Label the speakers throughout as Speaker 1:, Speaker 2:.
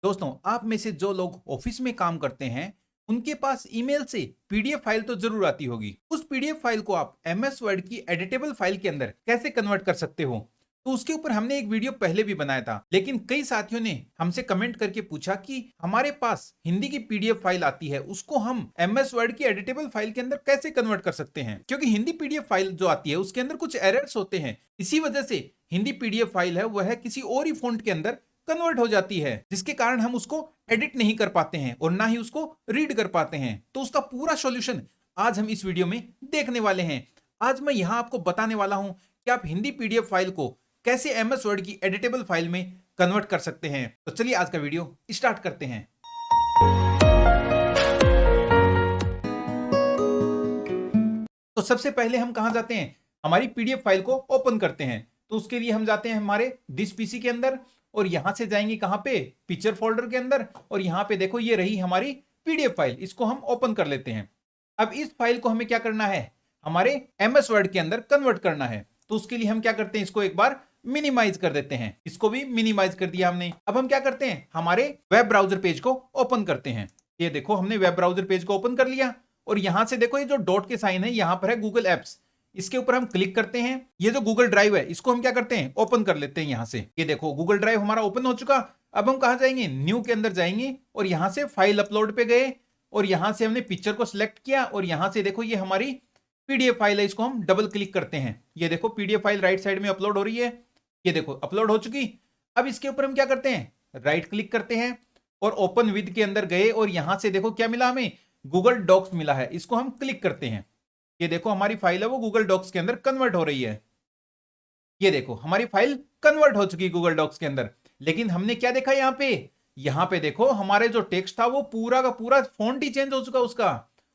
Speaker 1: दोस्तों, आप में से जो लोग ऑफिस में काम करते हैं, उनके पास ईमेल से पीडीएफ फाइल तो जरूर आती होगी। उस पीडीएफ फाइल को आप एमएस वर्ड की एडिटेबल फाइल के अंदर कैसे कन्वर्ट कर सकते हो, तो उसके ऊपर हमने एक वीडियो पहले भी बनाया था। लेकिन कई साथियों ने हमसे कमेंट करके पूछा कि हमारे पास हिंदी की पीडीएफ फाइल आती है, उसको हम एमएस वर्ड की एडिटेबल फाइल के अंदर कैसे कन्वर्ट कर सकते हैं, क्योंकि हिंदी पीडीएफ फाइल जो आती है उसके अंदर कुछ एरर्स होते हैं। इसी वजह से हिंदी पीडीएफ फाइल है वह किसी और ही फॉन्ट के अंदर कन्वर्ट हो जाती है, जिसके कारण हम उसको एडिट नहीं कर पाते हैं और ना ही उसको रीड कर पाते हैं। तो उसका पूरा सॉल्यूशन आज हम इस वीडियो में देखने वाले हैं। आज मैं यहां आपको बताने वाला हूं कि आप हिंदी पीडीएफ फाइल को कैसे एमएस वर्ड की एडिटेबल फाइल में कन्वर्ट कर सकते हैं। तो चलिए आज का वीडियो स्टार्ट करते हैं। तो सबसे पहले हम कहां जाते हैं, हमारी पीडीएफ फाइल को ओपन करते हैं। तो उसके लिए हम जाते हैं हमारे दिस पीसी के अंदर और यहां से जाएंगे कहां पे, पिक्चर फोल्डर के अंदर। और यहां पे देखो ये रही हमारी पीडीएफ फाइल, इसको हम ओपन कर लेते हैं। अब इस फाइल को हमें क्या करना है, हमारे एमएस वर्ड के अंदर कन्वर्ट करना है। तो उसके लिए हम क्या करते हैं, इसको एक बार मिनिमाइज कर देते हैं। इसको भी मिनिमाइज कर दिया हमने। अब हम क्या करते हैं, हमारे वेब ब्राउजर पेज को ओपन करते हैं। ये देखो हमने वेब ब्राउजर पेज को ओपन कर लिया और यहां से देखो ये जो डॉट के साइन है यहां पर है गूगल एप्स। इसके ऊपर हम क्लिक करते हैं। ये जो गूगल ड्राइव है इसको हम क्या करते हैं, ओपन कर लेते हैं यहां से। ये देखो गूगल ड्राइव हमारा ओपन हो चुका। अब हम कहां जाएंगे, न्यू के अंदर जाएंगे और यहां से फाइल अपलोड पे गए और यहां से हमने पिक्चर को सिलेक्ट किया और यहां से देखो ये हमारी पीडीएफ फाइल है, इसको हम डबल क्लिक करते हैं। ये देखो पीडीएफ फाइल राइट साइड में अपलोड हो रही है। ये देखो अपलोड हो चुकी। अब इसके ऊपर हम क्या करते हैं, राइट क्लिक करते हैं और ओपन विद के अंदर गए और यहां से देखो क्या मिला, हमें गूगल डॉक्स मिला है, इसको हम क्लिक करते हैं। ये देखो हमारी फाइल है वो गूगल डॉक्स के अंदर कन्वर्ट हो रही है। ये देखो हमारी फाइल कन्वर्ट हो चुकी है गूगल डॉक्स के अंदर। लेकिन हमने क्या देखा यहां पे देखो हमारे जो टेक्स्ट था वो पूरा का पूरा फॉन्ट ही चेंज हो चुका उसका।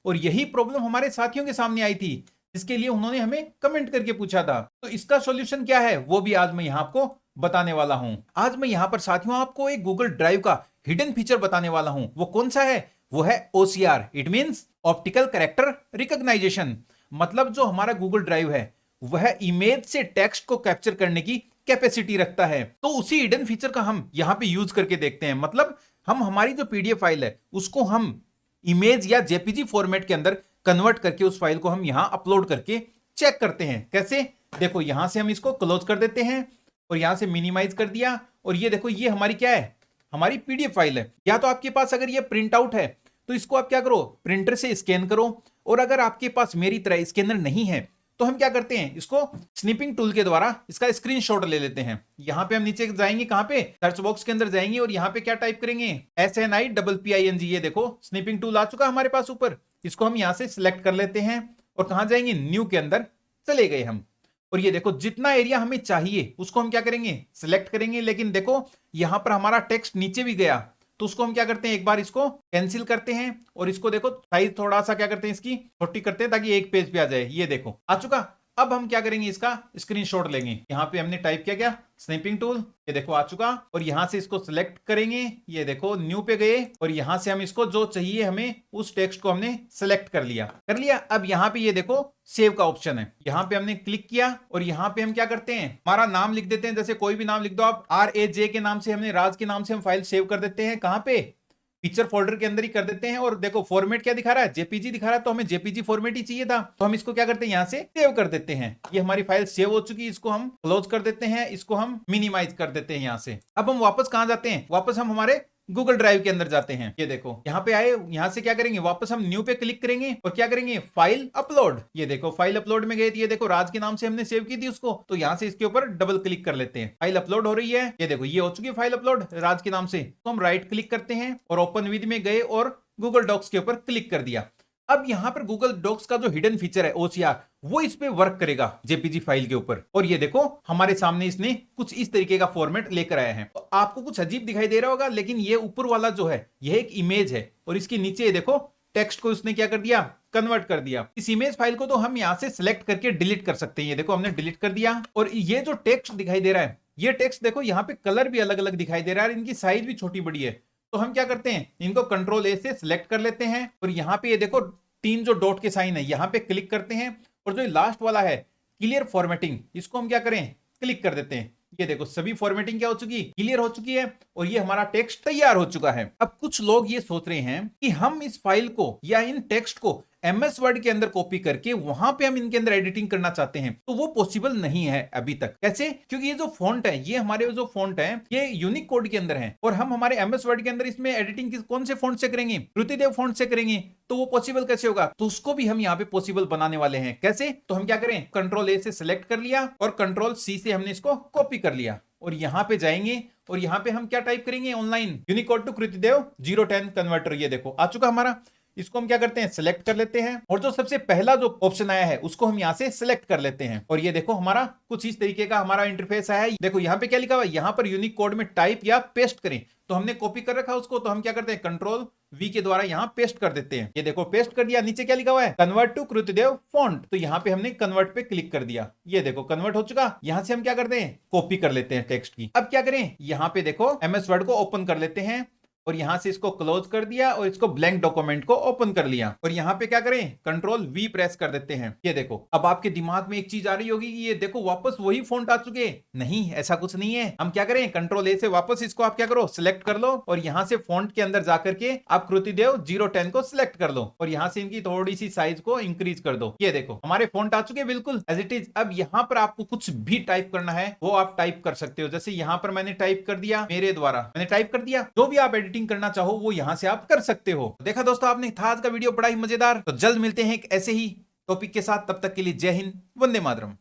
Speaker 1: और यही प्रॉब्लम हमारे साथियों के सामने आई थी, जिसके लिए उन्होंने हमें कमेंट करके पूछा था। तो इसका सॉल्यूशन क्या है वो भी आज मैं यहां आपको बताने वाला हूं। आज मैं यहां पर साथियों आपको एक गूगल ड्राइव का हिडन फीचर बताने वाला हूं। वो कौन सा है, वो है OCR, it means optical character recognition. मतलब जो हमारा गूगल ड्राइव है वह इमेज से टेक्स्ट को कैप्चर करने की कैपेसिटी रखता है। तो उसी हिडन फीचर का हम यहां पे यूज करके देखते हैं। मतलब हम हमारी जो पीडीएफ फाइल है उसको हम इमेज या जेपीजी फॉर्मेट के अंदर कन्वर्ट करके उस फाइल को हम यहां अपलोड करके चेक करते हैं। कैसे, देखो यहां से हम इसको क्लोज कर देते हैं और यहां से मिनिमाइज कर दिया। और ये देखो ये हमारी क्या है, हमारी पीडीएफ फाइल है। या तो आपके पास अगर ये प्रिंट आउट है तो इसको आप क्या करो, प्रिंटर से स्कैन करो। और अगर आपके पास मेरी तरह स्कैनर नहीं है तो हम क्या करते हैं, इसको स्निपिंग टूल के द्वारा इसका स्क्रीनशॉट ले लेते हैं। यहां पे हम नीचे जाएंगे, कहां पे, सर्च बॉक्स के अंदर जाएंगे और यहां पे क्या टाइप करेंगे, SNIPPING। ये देखो स्निपिंग टूल आ चुका हमारे पास ऊपर। इसको हम यहां से सिलेक्ट कर लेते हैं और कहां जाएंगे, न्यू के अंदर चले गए हम। और ये देखो जितना एरिया हमें चाहिए उसको हम क्या करेंगे, सिलेक्ट करेंगे। लेकिन देखो यहां पर हमारा टेक्स्ट नीचे भी गया, तो उसको हम क्या करते हैं, एक बार इसको कैंसिल करते हैं और इसको देखो साइज थोड़ा सा क्या करते हैं, इसकी छोटी करते हैं ताकि एक पेज पे आ जाए। ये देखो आ चुका। अब हम क्या करेंगे, इसका स्क्रीनशॉट लेंगे। यहां पे हमने टाइप किया क्या, स्नैपिंग टूल। ये देखो आ चुका। और यहां से इसको सिलेक्ट करेंगे। ये देखो न्यू पे गए और यहां से हम इसको जो चाहिए हमें उस टेक्स्ट को हमने सिलेक्ट कर लिया। अब यहां पे ये देखो सेव का ऑप्शन है, यहां पे हमने क्लिक किया और यहां पे हम क्या करते हैं, हमारा नाम लिख देते हैं। जैसे कोई भी नाम लिख दो आप, RAJ के नाम से, हमने राज के नाम से हम फाइल सेव कर देते हैं। कहां पे, पिक्चर फोल्डर के अंदर ही कर देते हैं। और देखो फॉर्मेट क्या दिखा रहा है, जेपीजी दिखा रहा है, तो हमें जेपीजी फॉर्मेट ही चाहिए था। तो हम इसको क्या करते हैं, यहां से सेव कर देते हैं। ये हमारी फाइल सेव हो चुकी है, इसको हम क्लोज कर देते हैं, इसको हम मिनिमाइज कर देते हैं यहां से। अब हम वापस कहां जाते हैं, वापस हम हमारे गूगल ड्राइव के अंदर जाते हैं। ये देखो यहाँ पे आए, यहां से क्या करेंगे, वापस हम न्यू पे क्लिक करेंगे और क्या करेंगे, फाइल अपलोड। ये देखो फाइल अपलोड में गए, ये देखो राज के नाम से हमने सेव की थी उसको, तो यहां से इसके ऊपर डबल क्लिक कर लेते हैं। फाइल अपलोड हो रही है। ये देखो ये हो चुकी है फाइल अपलोड राज के नाम से। तो हम राइट क्लिक करते हैं और ओपन विद में गए और गूगल डॉक्स के ऊपर क्लिक कर दिया। अब यहां पर गूगल डॉक्स का जो हिडन फीचर है ओसीआर, वो इस पे वर्क करेगा जेपीजी फाइल के ऊपर। और ये देखो हमारे सामने इसने कुछ इस तरीके का फॉर्मेट लेकर आया है। तो आपको कुछ अजीब दिखाई दे रहा होगा, लेकिन ये ऊपर वाला जो है यह एक इमेज है और इसके नीचे ये देखो टेक्स्ट को उसने क्या कर दिया, कन्वर्ट कर दिया। इस इमेज फाइल को तो हम यहां से सिलेक्ट करके डिलीट कर सकते हैं। ये देखो हमने डिलीट कर दिया। और ये जो टेक्स्ट दिखाई दे रहा है, ये टेक्स्ट देखो यहाँ पे कलर भी अलग अलग दिखाई दे रहा है, इनकी साइज भी छोटी बड़ी है। तो हम क्या करते हैं, इनको कंट्रोल A से सिलेक्ट कर लेते हैं और यहाँ पे ये देखो तीन जो डॉट के साइन है यहां पे क्लिक करते हैं और जो लास्ट वाला है क्लियर फॉर्मेटिंग, इसको हम क्या करें, क्लिक कर देते हैं। ये देखो सभी फॉर्मेटिंग क्या हो चुकी, क्लियर हो चुकी है और ये हमारा टेक्स्ट तैयार हो चुका है। अब कुछ लोग ये सोच रहे हैं कि हम इस फाइल को या इन टेक्स्ट को MS वर्ड के अंदर कॉपी करके वहां पे हम इनके अंदर एडिटिंग करना चाहते हैं, तो वो पॉसिबल नहीं है अभी तक। कैसे? क्योंकि ये जो फॉन्ट है, ये हमारे जो फॉन्ट है ये यूनिक कोड के अंदर है और हम हमारे MS वर्ड के अंदर इसमें एडिटिंग कौन से फॉन्ट से करेंगे, कृतिदेव फॉन्ट से करेंगे, तो वो पॉसिबल कैसे होगा? तो उसको भी हम यहाँ पे पॉसिबल बनाने वाले हैं। कैसे? तो हम क्या करें, Ctrl A से सिलेक्ट कर लिया और Ctrl C से हमने इसको कॉपी कर लिया और यहां पे जाएंगे और यहां पे हम क्या टाइप करेंगे, online Unicode to Krutidev 010 converter. ये देखो आ चुका हमारा। इसको हम क्या करते हैं, सिलेक्ट कर लेते हैं और जो सबसे पहला जो ऑप्शन आया है उसको हम यहां से सिलेक्ट कर लेते हैं और ये देखो हमारा कुछ इस तरीके का हमारा इंटरफेस आया है। देखो यहां पे क्या लिखा हुआ है, यहां पर यूनिक कोड में टाइप या पेस्ट करें, तो हमने कॉपी कर रखा उसको, तो हम क्या करते हैं Ctrl V के द्वारा यहां पेस्ट कर देते हैं। ये देखो पेस्ट कर दिया। नीचे क्या लिखा हुआ है, कन्वर्ट टू कृतिदेव फॉन्ट, तो यहां पे हमने कन्वर्ट पे क्लिक कर दिया। ये देखो कन्वर्ट हो चुका। यहां से हम क्या करते हैं, कॉपी कर लेते हैं टेक्स्ट की। अब क्या करें, यहां पे देखो MS वर्ड को ओपन कर लेते हैं और यहां से इसको क्लोज कर दिया और इसको ब्लैंक डॉक्यूमेंट को ओपन कर लिया और यहां पे क्या करें, Ctrl V प्रेस कर देते हैं। ये देखो अब आपके दिमाग में एक चीज आ रही होगी कि ये देखो वापस वही फॉन्ट आ चुके। नहीं, ऐसा कुछ नहीं है। हम क्या करें, Ctrl A से वापस इसको आप क्या करो, सिलेक्ट कर लो और यहां से फॉन्ट के अंदर जाकर के आप कृतिदेव 010 को सिलेक्ट कर लो और यहां से इनकी थोड़ी सी साइज को इंक्रीज कर दो। ये देखो हमारे फॉन्ट आ चुके बिल्कुल एज इट इज। अब यहां पर आपको कुछ भी टाइप करना है वो आप टाइप कर सकते हो। जैसे यहां पर मैंने टाइप कर दिया, मेरे द्वारा मैंने टाइप कर दिया। जो भी आप एडिटिंग करना चाहो वो यहां से आप कर सकते हो। देखा दोस्तों आपने, था आज का वीडियो बड़ा ही मजेदार। तो जल्द मिलते हैं एक ऐसे ही टॉपिक के साथ, तब तक के लिए जय हिंद, वंदे मातरम।